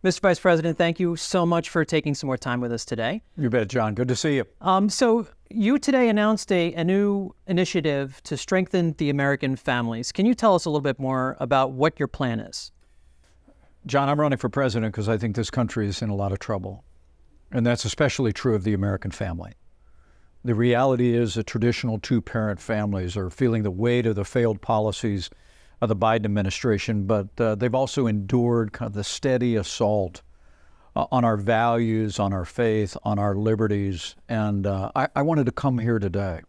Mr. Vice President, thank you so much for taking some more time with us today. You bet, John. Good to see you. So you today announced a new initiative to strengthen the American families. Can you tell us a little bit more about what your plan is? John, I'm running for president because I think this country is in a lot of trouble. And that's especially true of the American family. The reality is that traditional two-parent families are feeling the weight of the failed policies of the Biden administration, but they've also endured kind of the steady assault on our values, on our faith, on our liberties. And I wanted to come here today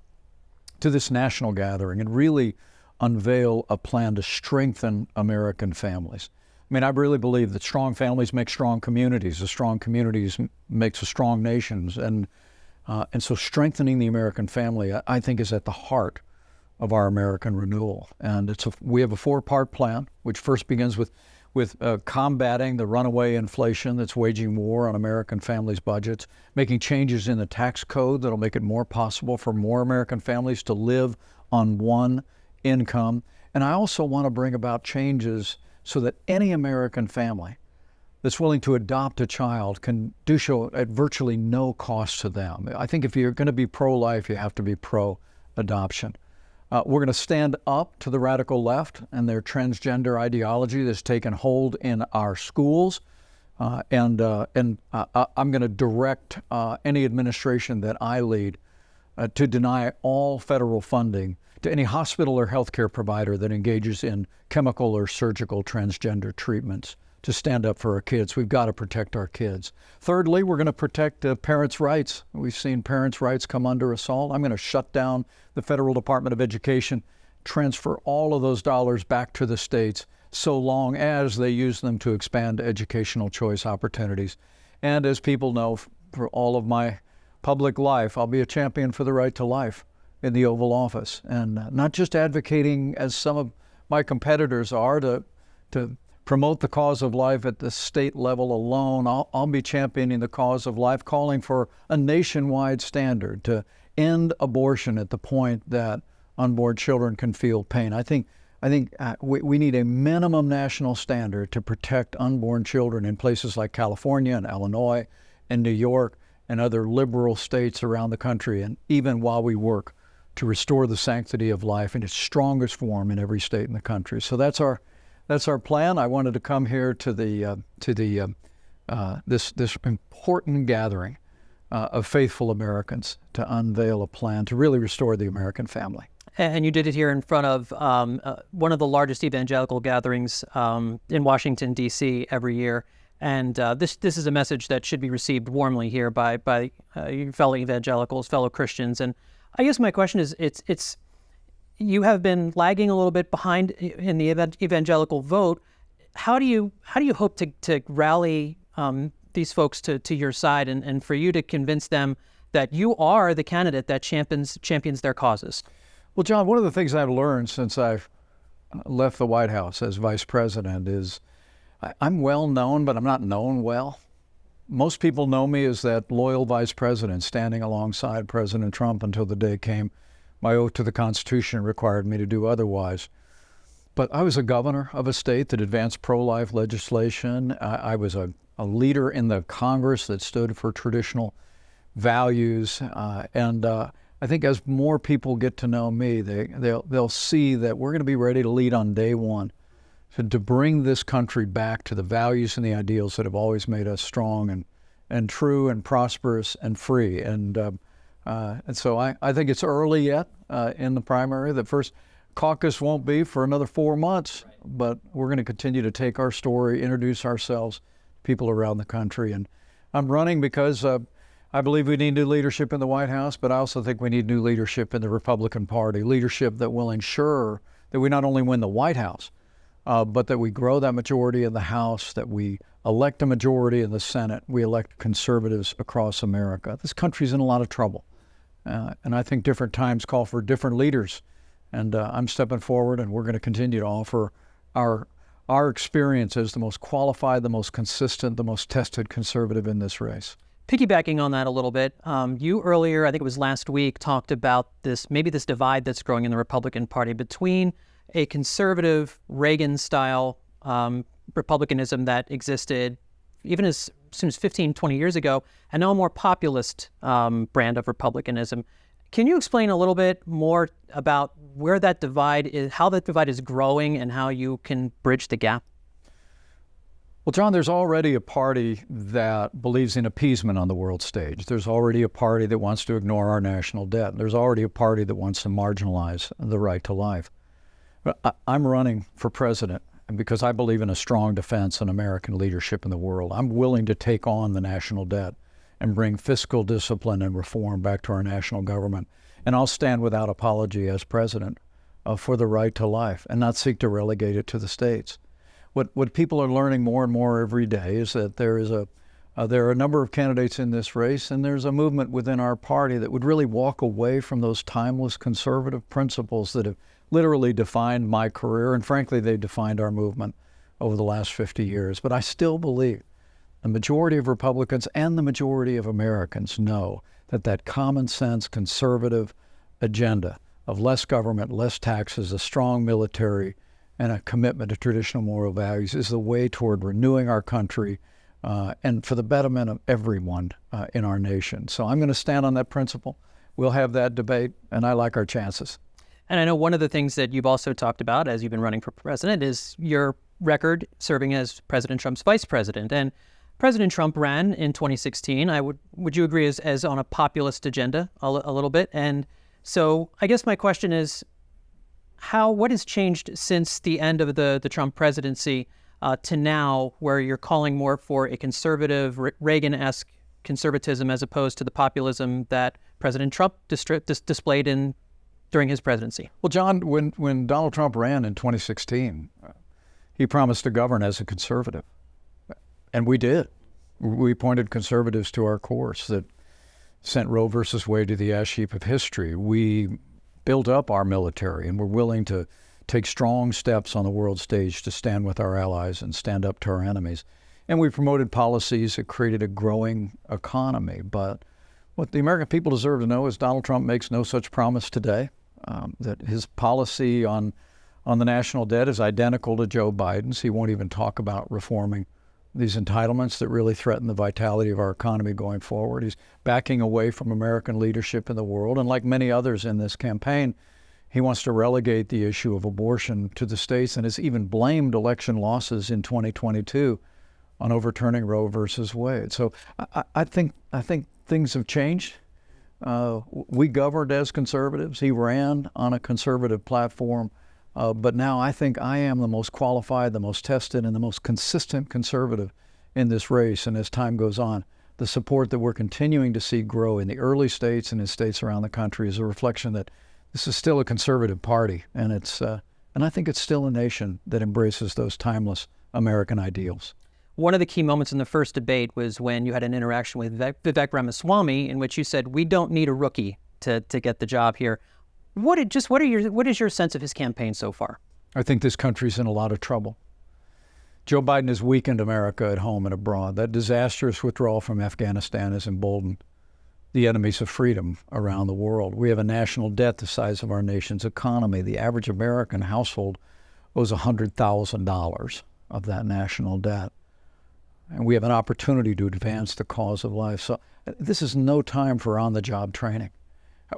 to this national gathering and really unveil a plan to strengthen American families. I mean, I really believe that strong families make strong communities. The strong communities makes a strong nations. And so strengthening the American family, I think, is at the heart of our American renewal. And we have a four-part plan, which first begins with combating the runaway inflation that's waging war on American families' budgets, making changes in the tax code that'll make it more possible for more American families to live on one income. And I also want to bring about changes so that any American family that's willing to adopt a child can do so at virtually no cost to them. I think if you're going to be pro-life, you have to be pro-adoption. We're going to stand up to the radical left and their transgender ideology that's taken hold in our schools. And I'm going to direct any administration that I lead to deny all federal funding to any hospital or healthcare provider that engages in chemical or surgical transgender treatments, to stand up for our kids. We've got to protect our kids. Thirdly, we're going to protect parents' rights. We've seen parents' rights come under assault. I'm going to shut down the Federal Department of Education, transfer all of those dollars back to the states so long as they use them to expand educational choice opportunities. And as people know, for all of my public life, I'll be a champion for the right to life in the Oval Office. And not just advocating, as some of my competitors are, to promote the cause of life at the state level alone. I'll be championing the cause of life, calling for a nationwide standard to end abortion at the point that unborn children can feel pain. I think we need a minimum national standard to protect unborn children in places like California and Illinois and New York and other liberal states around the country, and even while we work to restore the sanctity of life in its strongest form in every state in the country. So that's our plan. I wanted to come here to this important gathering of faithful Americans to unveil a plan to really restore the American family. And you did it here in front of one of the largest evangelical gatherings in Washington, D.C. every year. And this is a message that should be received warmly here by your fellow evangelicals, fellow Christians. And I guess my question is, you have been lagging a little bit behind in the evangelical vote. How do you hope to rally these folks to your side and for you to convince them that you are the candidate that champions their causes? Well, John, one of the things I've learned since I've left the White House as vice president is I'm well known, but I'm not known well. Most people know me as that loyal vice president standing alongside President Trump until the day came my oath to the Constitution required me to do otherwise. But I was a governor of a state that advanced pro-life legislation. I was a leader in the Congress that stood for traditional values. And I think as more people get to know me, they'll see that we're going to be ready to lead on day one, to bring this country back to the values and the ideals that have always made us strong and true and prosperous and free. And so I think it's early yet in the primary. The first caucus won't be for another 4 months, but we're going to continue to take our story, introduce ourselves to people around the country. And I'm running because I believe we need new leadership in the White House, but I also think we need new leadership in the Republican Party, leadership that will ensure that we not only win the White House, but that we grow that majority in the House, that we elect a majority in the Senate, we elect conservatives across America. This country's in a lot of trouble. And I think different times call for different leaders. And I'm stepping forward, and we're going to continue to offer our experience as the most qualified, the most consistent, the most tested conservative in this race. Piggybacking on that a little bit, you earlier, I think it was last week, talked about this divide that's growing in the Republican Party between a conservative Reagan-style republicanism that existed even as soon as 15, 20 years ago, and now a more populist brand of republicanism. Can you explain a little bit more about where that divide is, how that divide is growing, and how you can bridge the gap? Well, John, there's already a party that believes in appeasement on the world stage. There's already a party that wants to ignore our national debt. There's already a party that wants to marginalize the right to life. But I'm running for president because I believe in a strong defense and American leadership in the world. I'm willing to take on the national debt and bring fiscal discipline and reform back to our national government. And I'll stand without apology as president for the right to life and not seek to relegate it to the states. What people are learning more and more every day is that there are a number of candidates in this race, and there's a movement within our party that would really walk away from those timeless conservative principles that have literally defined my career, and frankly, they've defined our movement over the last 50 years. But I still believe the majority of Republicans and the majority of Americans know that common sense conservative agenda of less government, less taxes, a strong military, and a commitment to traditional moral values is the way toward renewing our country and for the betterment of everyone in our nation. So I'm going to stand on that principle. We'll have that debate, and I like our chances. And I know one of the things that you've also talked about as you've been running for president is your record serving as President Trump's vice president. And President Trump ran in 2016. Would you agree as on a populist agenda a little bit? And so I guess my question is, what has changed since the end of the Trump presidency to now, where you're calling more for a conservative, Reagan-esque conservatism as opposed to the populism that President Trump displayed during his presidency? Well, John, when Donald Trump ran in 2016, he promised to govern as a conservative. And we did. We pointed conservatives to our course that sent Roe versus Wade to the ash heap of history. We built up our military, and we're willing to take strong steps on the world stage to stand with our allies and stand up to our enemies. And we promoted policies that created a growing economy. But what the American people deserve to know is Donald Trump makes no such promise today, that his policy on the national debt is identical to Joe Biden's. He won't even talk about reforming these entitlements that really threaten the vitality of our economy going forward. He's backing away from American leadership in the world. And like many others in this campaign, he wants to relegate the issue of abortion to the states and has even blamed election losses in 2022 on overturning Roe versus Wade. So I think things have changed. We governed as conservatives. He ran on a conservative platform. But now I think I am the most qualified, the most tested, and the most consistent conservative in this race. And as time goes on, the support that we're continuing to see grow in the early states and in states around the country is a reflection that this is still a conservative party. And I think it's still a nation that embraces those timeless American ideals. One of the key moments in the first debate was when you had an interaction with Vivek Ramaswamy in which you said, we don't need a rookie to get the job here. What is your sense of his campaign so far? I think this country's in a lot of trouble. Joe Biden has weakened America at home and abroad. That disastrous withdrawal from Afghanistan has emboldened the enemies of freedom around the world. We have a national debt the size of our nation's economy. The average American household owes $100,000 of that national debt. And we have an opportunity to advance the cause of life. So this is no time for on-the-job training.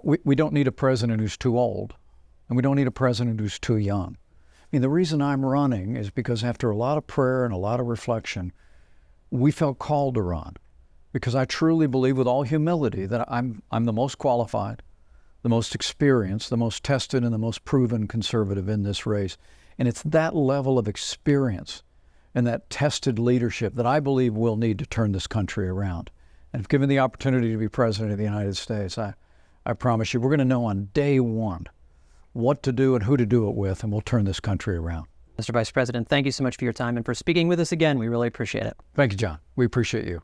We don't need a president who's too old, and we don't need a president who's too young. I mean, the reason I'm running is because after a lot of prayer and a lot of reflection, we felt called to run, because I truly believe with all humility that I'm the most qualified, the most experienced, the most tested, and the most proven conservative in this race. And it's that level of experience and that tested leadership that I believe we'll need to turn this country around. And if given the opportunity to be president of the United States, I promise you, we're going to know on day one what to do and who to do it with, and we'll turn this country around. Mr. Vice President, thank you so much for your time and for speaking with us again. We really appreciate it. Thank you, John. We appreciate you.